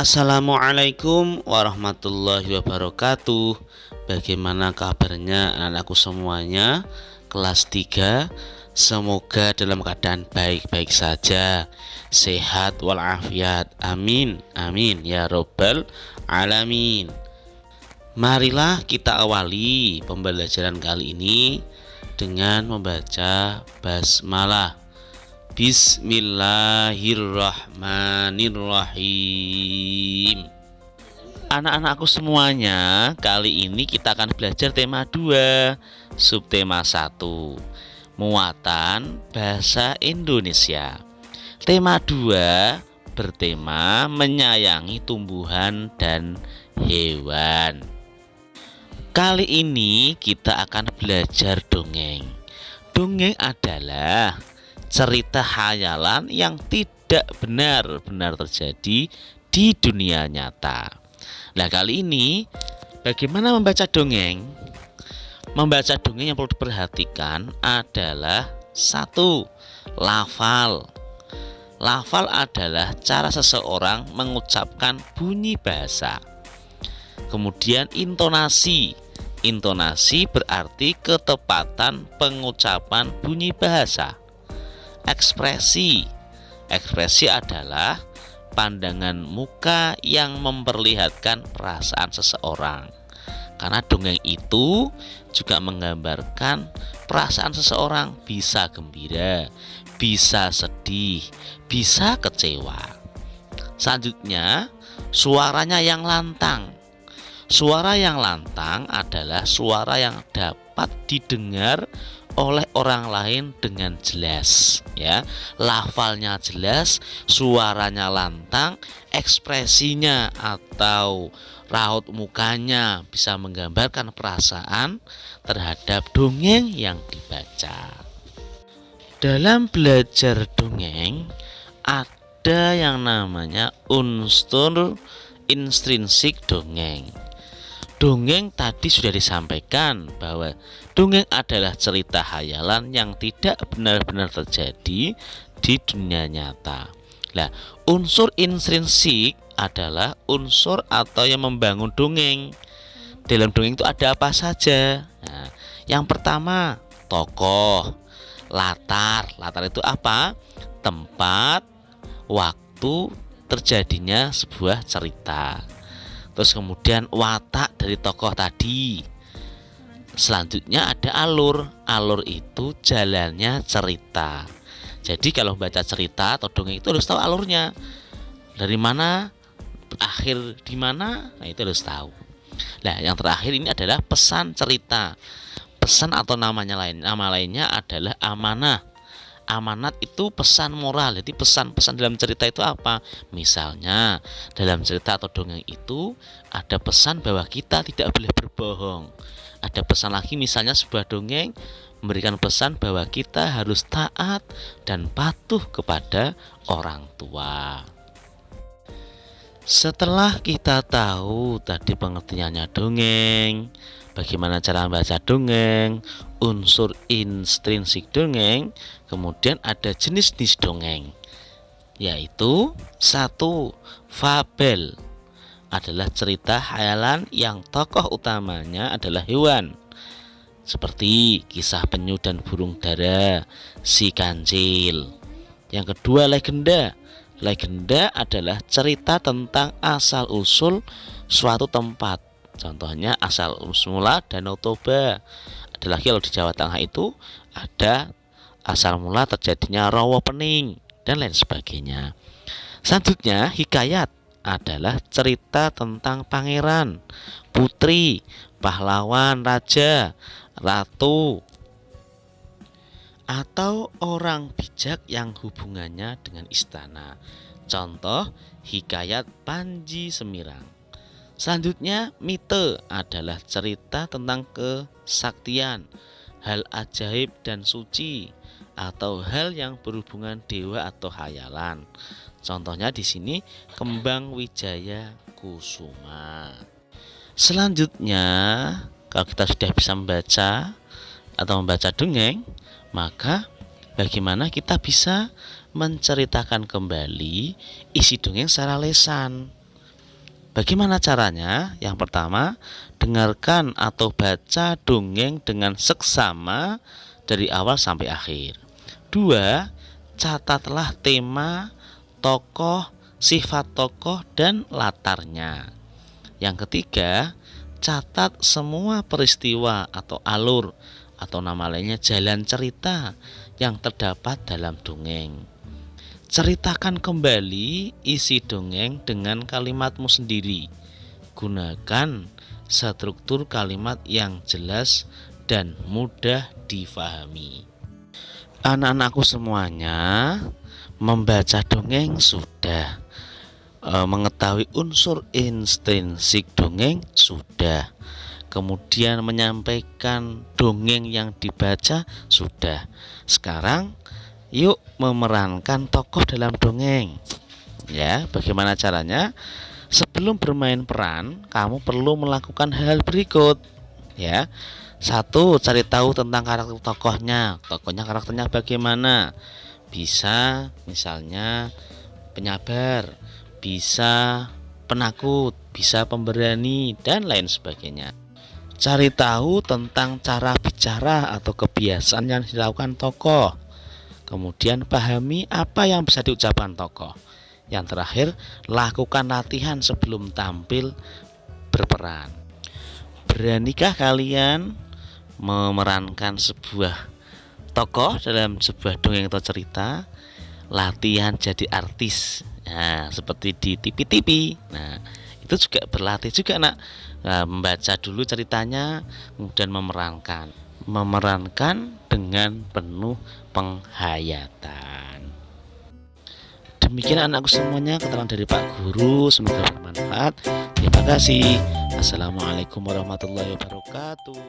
Assalamualaikum warahmatullahi wabarakatuh. Bagaimana kabarnya anak-anakku semuanya? Kelas 3. Semoga dalam keadaan baik-baik saja, sehat walafiat. Amin, amin ya robbal alamin. Marilah kita awali pembelajaran kali ini dengan membaca basmalah. Bismillahirrahmanirrahim. Anak-anakku semuanya, kali ini kita akan belajar tema 2, subtema 1, muatan bahasa Indonesia. Tema 2 bertema menyayangi tumbuhan dan hewan. Kali ini kita akan belajar dongeng. Dongeng adalah cerita khayalan yang tidak benar-benar terjadi di dunia nyata. Nah, kali ini bagaimana membaca dongeng? Membaca dongeng yang perlu diperhatikan adalah 1. Lafal. Lafal adalah cara seseorang mengucapkan bunyi bahasa. Kemudian intonasi. Intonasi berarti ketepatan pengucapan bunyi bahasa. Ekspresi. Ekspresi adalah pandangan muka yang memperlihatkan perasaan seseorang. Karena dongeng itu juga menggambarkan perasaan seseorang, bisa gembira, bisa sedih, bisa kecewa. Selanjutnya, suaranya yang lantang. Suara yang lantang adalah suara yang dapat didengar oleh orang lain dengan jelas, ya. Lafalnya jelas, suaranya lantang, ekspresinya atau raut mukanya bisa menggambarkan perasaan terhadap dongeng yang dibaca. Dalam belajar dongeng ada yang namanya unsur intrinsik dongeng. Dongeng tadi sudah disampaikan bahwa dongeng adalah cerita khayalan yang tidak benar-benar terjadi di dunia nyata. Nah, unsur intrinsik adalah unsur atau yang membangun dongeng. Dalam dongeng itu ada apa saja? Nah, yang pertama, tokoh. Latar. Latar itu apa? Tempat, waktu terjadinya sebuah cerita. Terus kemudian watak dari tokoh tadi. Selanjutnya ada alur. Alur itu jalannya cerita. Jadi kalau baca cerita atau dongeng itu harus tahu alurnya. Dari mana, akhir di mana, nah itu harus tahu. Nah, yang terakhir ini adalah pesan cerita. Pesan atau nama lainnya adalah amanah. Amanat itu pesan moral. Jadi pesan-pesan dalam cerita itu apa? Misalnya dalam cerita atau dongeng itu ada pesan bahwa kita tidak boleh berbohong. Ada pesan lagi, misalnya sebuah dongeng memberikan pesan bahwa kita harus taat dan patuh kepada orang tua. Setelah kita tahu tadi pengertiannya dongeng, bagaimana cara membaca dongeng, unsur intrinsik dongeng, kemudian ada jenis-jenis dongeng, yaitu 1. Fabel adalah cerita khayalan yang tokoh utamanya adalah hewan, seperti kisah penyu dan burung dara, si kancil. Yang kedua, legenda. Legenda adalah cerita tentang asal-usul suatu tempat. Contohnya asal mula Danau Toba. Ada lagi kalau di Jawa Tengah itu ada asal mula terjadinya Rawa Pening dan lain sebagainya. Selanjutnya, hikayat adalah cerita tentang pangeran, putri, pahlawan, raja, ratu, atau orang bijak yang hubungannya dengan istana. Contoh, hikayat Panji Semirang. Selanjutnya, mite adalah cerita tentang kesaktian, hal ajaib dan suci, atau hal yang berhubungan dewa atau khayalan. Contohnya di sini Kembang Wijaya Kusuma. Selanjutnya, kalau kita sudah bisa membaca atau membaca dongeng, maka bagaimana kita bisa menceritakan kembali isi dongeng secara lesan. Bagaimana caranya? Yang pertama, dengarkan atau baca dongeng dengan seksama dari awal sampai akhir. Dua, catatlah tema, tokoh, sifat tokoh, dan latarnya. Yang ketiga, catat semua peristiwa atau alur atau nama lainnya jalan cerita yang terdapat dalam dongeng. Ceritakan kembali isi dongeng dengan kalimatmu sendiri. Gunakan struktur kalimat yang jelas dan mudah difahami. Anak-anakku semuanya, membaca dongeng sudah, mengetahui unsur intrinsik dongeng sudah, kemudian menyampaikan dongeng yang dibaca sudah. Sekarang yuk memerankan tokoh dalam dongeng. Ya, bagaimana caranya? Sebelum bermain peran, kamu perlu melakukan hal berikut. Ya. Satu, cari tahu tentang karakter tokohnya. Tokohnya karakternya bagaimana? Bisa misalnya penyabar, bisa penakut, bisa pemberani, dan lain sebagainya. Cari tahu tentang cara bicara atau kebiasaan yang dilakukan tokoh. Kemudian pahami apa yang bisa diucapkan tokoh. Yang terakhir, lakukan latihan sebelum tampil berperan. Beranikah kalian memerankan sebuah tokoh dalam sebuah dongeng atau cerita? Latihan jadi artis. Nah, seperti di TV-TV. Nah, itu juga berlatih juga, nak. Nah, membaca dulu ceritanya, kemudian memerankan dengan penuh penghayatan. Demikian anakku semuanya, keterangan dari Pak Guru, semoga bermanfaat. Terima kasih. Assalamualaikum warahmatullahi wabarakatuh.